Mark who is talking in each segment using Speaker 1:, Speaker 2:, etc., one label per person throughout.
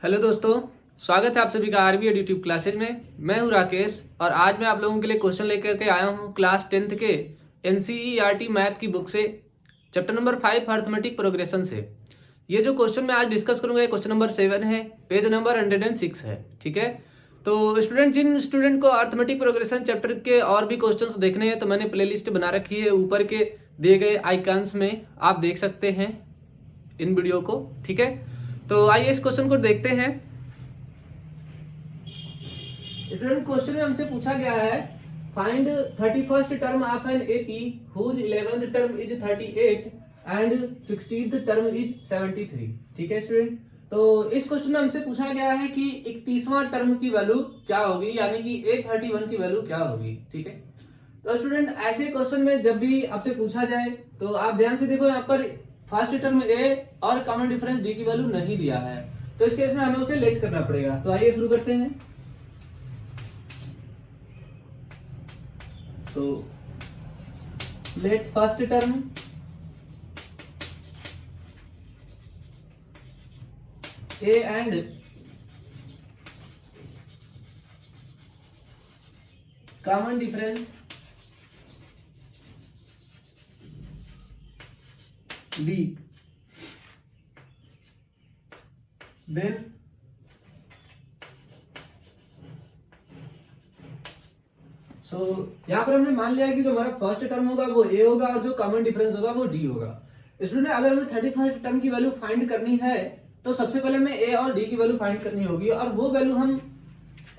Speaker 1: Hello दोस्तों, स्वागत है आप सभी का आरबी यूट्यूब क्लासेज में। मैं हूं राकेश और आज मैं आप लोगों के लिए क्वेश्चन लेकर के आया हूं क्लास 10th के एनसीईआरटी मैथ की बुक से, चैप्टर नंबर 5 अर्थमेटिक प्रोग्रेशन से। ये जो क्वेश्चन मैं आज डिस्कस करूंगा, क्वेश्चन नंबर 7 है, पेज नंबर 106 है। ठीक है, तो जिन स्टूडेंट को अर्थमेटिक प्रोग्रेशन चैप्टर के और भी क्वेश्चंस देखने हैं तो मैंने प्लेलिस्ट बना रखी है, ऊपर के दिए गए आइकन्स में आप देख सकते हैं इन वीडियो को। ठीक है, तो आइए इस क्वेश्चन को देखते हैं। स्टूडेंट, क्वेश्चन में हमसे पूछा गया है find 31st term of an AP whose 11th term is 38 and 16th term is 73। ठीक है स्टूडेंट, तो इस क्वेश्चन में हमसे पूछा गया है कि 31वां टर्म की वैल्यू क्या होगी, यानी कि A31 की वैल्यू क्या होगी। ठीक है, तो स्टूडेंट ऐसे क्वेश्चन में जब भी आपसे पूछा जाए तो आप ध्यान से देखो, यहाँ पर फर्स्ट टर्म ए और कॉमन डिफरेंस डी की वैल्यू नहीं दिया है, तो इस केस में हमें उसे लेट करना पड़ेगा। तो आइए शुरू करते हैं। So let first term A and common difference B, then यहाँ पर हमने मान लिया है कि जो हमारा फर्स्ट टर्म होगा वो A होगा और जो कॉमन डिफरेंस होगा वो D होगा। स्टूडेंट, अगर हमें 31st टर्म की वैल्यू फाइंड करनी है तो सबसे पहले हमें A और D की वैल्यू फाइंड करनी होगी, और वो वैल्यू हम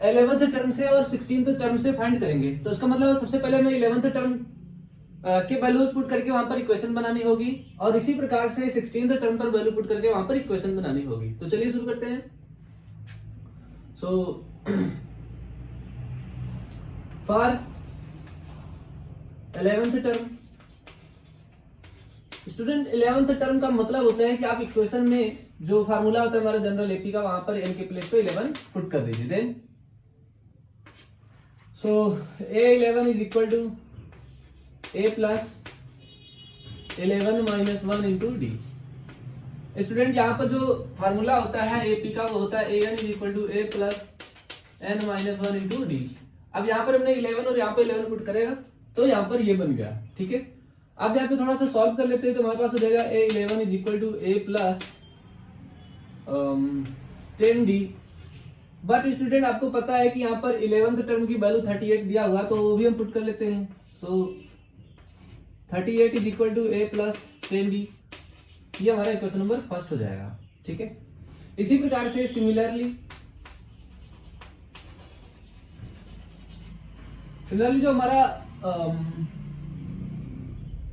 Speaker 1: 11th टर्म से और 16th टर्म से फाइंड करेंगे। तो इसका मतलब सबसे पहले हमें 11th टर्म के वैल्यूज पुट करके वहां पर इक्वेशन बनानी होगी, और इसी प्रकार से 16th टर्म पर वैल्यू पुट करके वहां पर इक्वेशन बनानी होगी। तो चलिए शुरू करते हैं। So for 11th term, student 11th term का मतलब होता है कि आप इक्वेशन में जो फार्मूला होता है हमारा जनरल एपी का, वहां पर n के प्लेस पे 11 पुट कर दीजिए। Then so A11 is equal to A plus 11 minus 1 into D. Student, यहाँ पर जो फार्मूला होता है एपी का वो होता है an is equal to A plus n minus 1 into D. अब यहाँ पर हमने 11 और यहाँ पे 11 पुट करेगा तो यहाँ पर ये बन गया। ठीक है, अब यहाँ पे थोड़ा सा सॉल्व कर लेते हैं तो हमारे पास हो जाएगा A11 is equal to A plus 10d। But student, आपको पता है कि यहाँ पर 11th टर्म की वैल्यू 38 दिया हुआ, तो वो भी हम पुट कर लेते हैं। So 38 is equal to A plus 10d, ये हमारा इक्वेशन नंबर फर्स्ट हो जाएगा। ठीक है, इसी प्रकार से सिमिलरली जो हमारा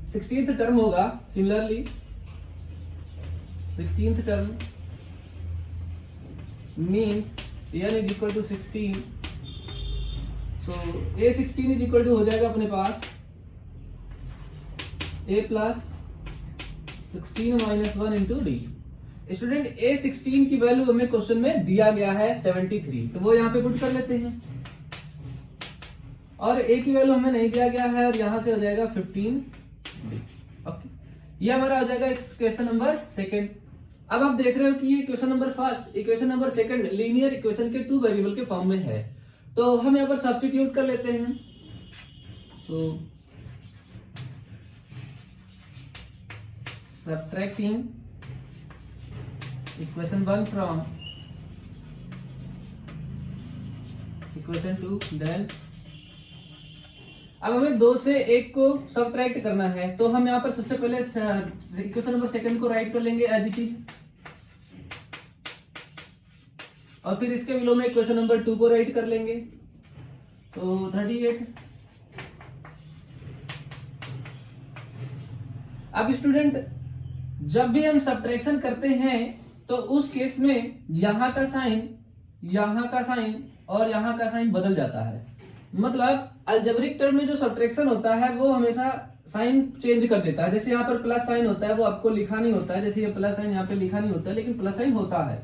Speaker 1: 16th टर्म होगा, similarly 16th term means n is equal to 16। So A16 is equal to हो जाएगा अपने पास A plus 16 minus 1 into D. Student, A16 की वैल्यू हमें क्वेश्चन में दिया गया है 73, तो वो यहाँ पे पुट कर लेते हैं, और A की वैल्यू हमें नहीं दिया गया है और यहाँ से हो जाएगा 15 डी। ओके, ये हमारा हो जाएगा इक्वेशन नंबर सेकंड। अब आप देख रहे हो कि ये equation number first, equation number second linear equation के 2 वेरिएबल के फॉर्म में है, तो हम यहाँ पर सब्स्टिट्यूट कर लेते हैं। सो subtracting equation 1 from equation 2, then अब हमें 2 से 1 को सब्ट्रैक्ट करना है, तो हम यहाँ पर सबसे पहले इक्वेशन नंबर सेकंड को राइट कर लेंगे एज इट इज, और फिर इसके विलोम में इक्वेशन नंबर 2 को राइट कर लेंगे। सो 38। अब स्टूडेंट, जब भी हम सब्ट्रैक्शन करते हैं तो उस केस में यहाँ का साइन और यहाँ का साइन बदल जाता है। मतलब अलजेब्रिक टर्म में जो सब्ट्रैक्शन होता है वो हमेशा साइन चेंज कर देता है। जैसे यहाँ पर प्लस साइन होता है, वो आपको लिखा नहीं होता है, जैसे ये प्लस साइन यहाँ पे लिखा नहीं होता है, लेकिन प्लस साइन होता है,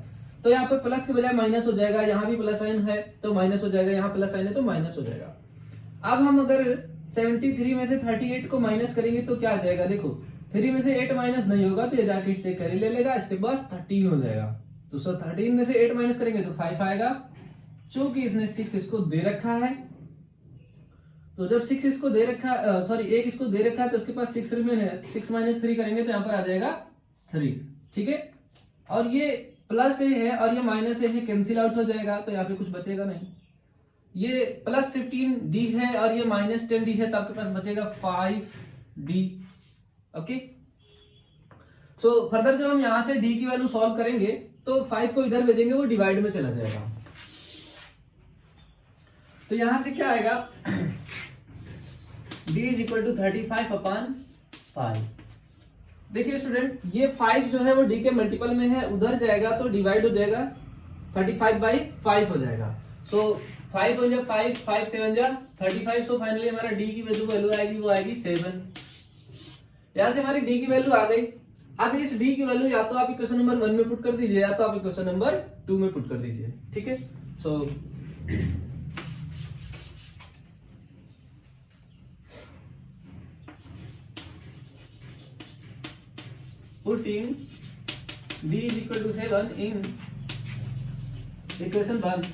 Speaker 1: तो यहाँ पे प्लस के बजाय माइनस हो जाएगा, यहाँ भी प्लस साइन है तो माइनस हो जाएगा, यहाँ प्लस साइन है तो माइनस हो जाएगा। अब हम अगर 73 में से 38 को माइनस करेंगे तो क्या आ जाएगा, देखो 3 में से 8 माइनस नहीं होगा तो ये जाके इससे कैरी ले लेगा, इसके पास 13 हो जाएगा। तो 13 में से 8 माइनस करेंगे तो 5 आएगा। चूंकि इसने 6 इसको दे रखा है, तो जब 6 इसको दे रखा, सॉरी 1 इसको दे रखा है, तो इसके पास 6 रिमेन है। 6 माइनस 3 करेंगे तो यहाँ पर आ जाएगा 3। ठीक है, और ये प्लस ए है और ये माइनस ए है, कैंसिल आउट हो जाएगा, तो यहाँ पे कुछ बचेगा नहीं। ये प्लस 15 डी है और ये माइनस 10 डी है, तो आपके पास बचेगा 5 डी। ओके, सो फर्दर जब हम यहां से डी की वैल्यू सॉल्व करेंगे तो 5 को इधर भेजेंगे, वो डिवाइड में चला जाएगा। तो यहां से क्या आएगा, d इज इक्वल टू 35/5। देखिए स्टूडेंट, ये 5 जो है वो d के मल्टीपल में है, उधर जाएगा तो डिवाइड हो जाएगा, 35/5 हो जाएगा। सो 5 हो जाए 5, 5 7 जा 35। सो फाइनली हमारा d की वैल्यू आएगी, वो आएगी 7। यहां से हमारी d की वैल्यू आ गई। अब इस d की वैल्यू या तो आप इक्वेशन नंबर 1 में पुट कर दीजिए या तो आप इक्वेशन नंबर 2 में पुट कर दीजिए। ठीक है, so putting d is equal to 7 in equation 1,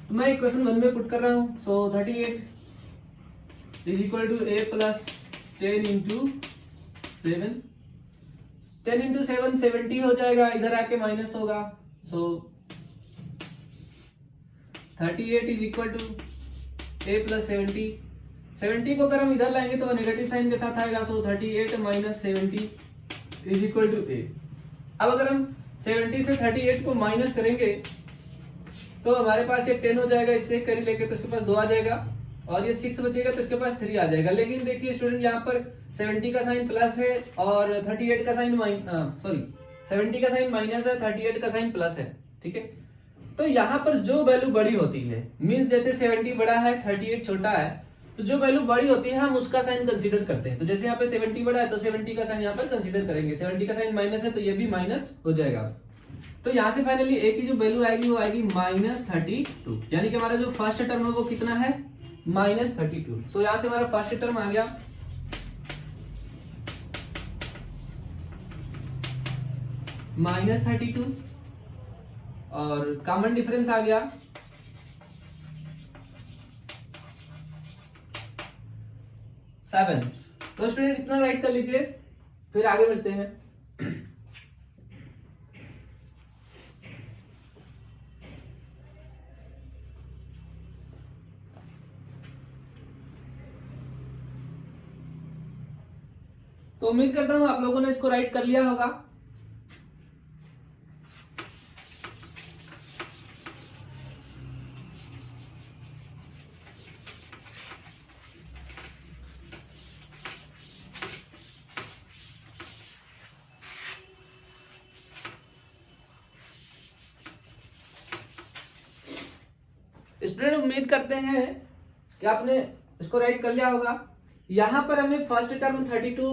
Speaker 1: तो मैं इक्वेशन 1 में पुट कर रहा हूं। सो 38 is equal to a plus 10 into 7। 10 into 7 70 हो जाएगा, इधर आके माइनस होगा। सो 38 is equal to a plus 70। 70 को अगर हम इधर लाएंगे तो नेगेटिव साइन के साथ आएगा। So 38 minus 70 is equal to a। अब अगर हम 70 से 38 को माइनस करेंगे तो हमारे पास ये 10 हो जाएगा, इससे कैरी लेके तो इसके पास 2 आ जाएगा, और ये 6 बचेगा तो इसके पास 3 आ जाएगा। लेकिन देखिए स्टूडेंट, यहाँ पर 70 का साइन प्लस है और 38 का साइन 70 का साइन माइनस है, 38 का साइन प्लस है। ठीक है, तो यहाँ पर जो वैल्यू बड़ी होती है, मीन्स जैसे 70 बड़ा है 38 छोटा है, तो जो वैल्यू बड़ी होती है हम उसका साइन कंसीडर करते हैं। तो जैसे यहाँ पे 70 बड़ा है तो 70 का साइन यहाँ पर कंसीडर करेंगे। 70 का साइन माइनस है तो ये भी माइनस हो जाएगा। तो यहाँ से फाइनली a की जो वैल्यू आएगी वो आएगी -32, यानी कि हमारा जो फर्स्ट टर्म है वो कितना है, -32। सो यहाँ से हमारा फर्स्ट टर्म आ गया -32 और कॉमन डिफरेंस आ गया 7। तो स्टूडेंट इतना राइट कर लीजिए, फिर आगे मिलते हैं। तो उम्मीद करता हूं आप लोगों ने इसको राइट कर लिया होगा। स्टूडेंट उम्मीद करते हैं कि आपने इसको राइट कर लिया होगा। यहां पर हमें फर्स्ट टर्म 32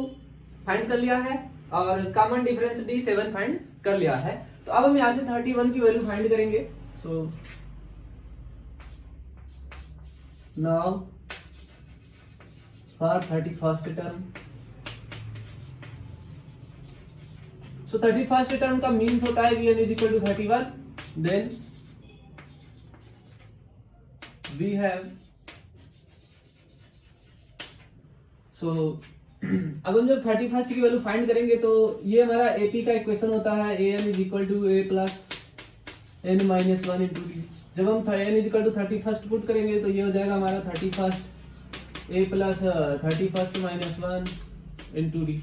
Speaker 1: फाइंड कर लिया है और कॉमन डिफरेंस डी 7 फाइंड कर लिया है। तो अब हम यहां से 31 की वैल्यू फाइंड करेंगे। So now for 31st term, so 31st term का मीन्स होता है n is equal to 31, then we have, so अब हम जब 31st की वैल्यू फाइंड करेंगे तो ये हमारा AP का इक्वेशन होता है an is equal to a plus n minus 1 into D. जब हम n is equal to 31st put करेंगे तो ये हो जाएगा हमारा 31st a plus 31st minus 1 into D.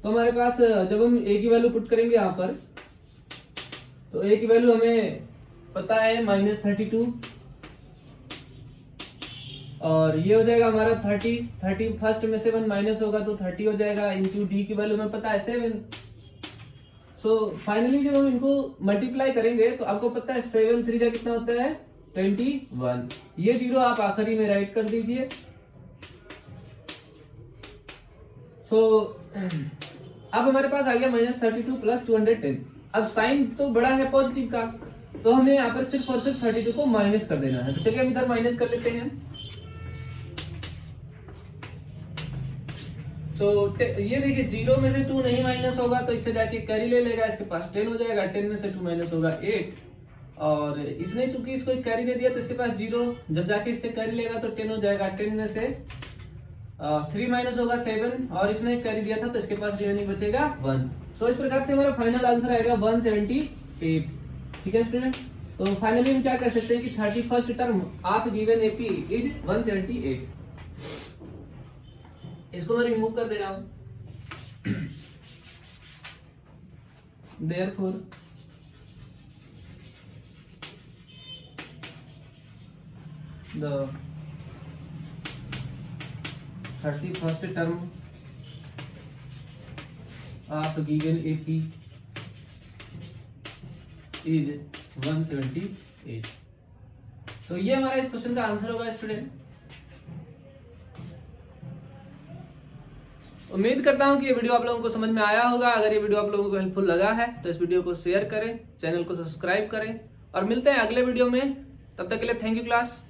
Speaker 1: तो हमारे पास जब हम a की वैल्यू पुट करेंगे यहाँ पर, तो a की वैल्यू हमें पता है -32 और ये हो जाएगा हमारा 31st में 7 माइनस होगा तो 30 हो जाएगा, इंटू डी की वैल्यू में पता है 7। सो फाइनली जब हम इनको मल्टीप्लाई करेंगे तो आपको पता है 7 3 जा कितना होता है 21। ये जीरो आप आखिरी में राइट कर दीजिए। सो अब हमारे पास आ गया -32 प्लस 210। अब साइन तो बड़ा है पॉजिटिव का, तो हमें यहाँ पर सिर्फ और सिर्फ 32 को माइनस कर देना है। तो चलिए हम इधर माइनस कर लेते हैं। ये देखिए 0 में से 2 नहीं माइनस होगा तो इससे जाके कैरी ले लेगा, इसके पास 10 हो जाएगा, 10 में से 2 माइनस होगा 8, और इसने चूंकि इसको एक कैरी दे दिया तो इसके पास 0, जब जाके इससे कैरी लेगा तो 10 हो जाएगा, 10 में से 3 माइनस होगा 7, और इसने एक कैरी दिया था तो इसके पास रिमेनिंग बचेगा 1। सो इस प्रकार से हमारा फाइनल आंसर आएगा 178। ठीक है स्टूडेंट, तो फाइनली हम क्या कह सकते हैं कि 31st term of given AP is 178। इसको मैं रिमूव कर दे रहा हूं। Therefore the 31st term of given AP is 178। तो ये हमारा इस क्वेश्चन का आंसर होगा स्टूडेंट। उम्मीद करता हूं कि ये वीडियो आप लोगों को समझ में आया होगा। अगर ये वीडियो आप लोगों को हेल्पफुल लगा है तो इस वीडियो को शेयर करें, चैनल को सब्सक्राइब करें, और मिलते हैं अगले वीडियो में। तब तक के लिए थैंक यू क्लास।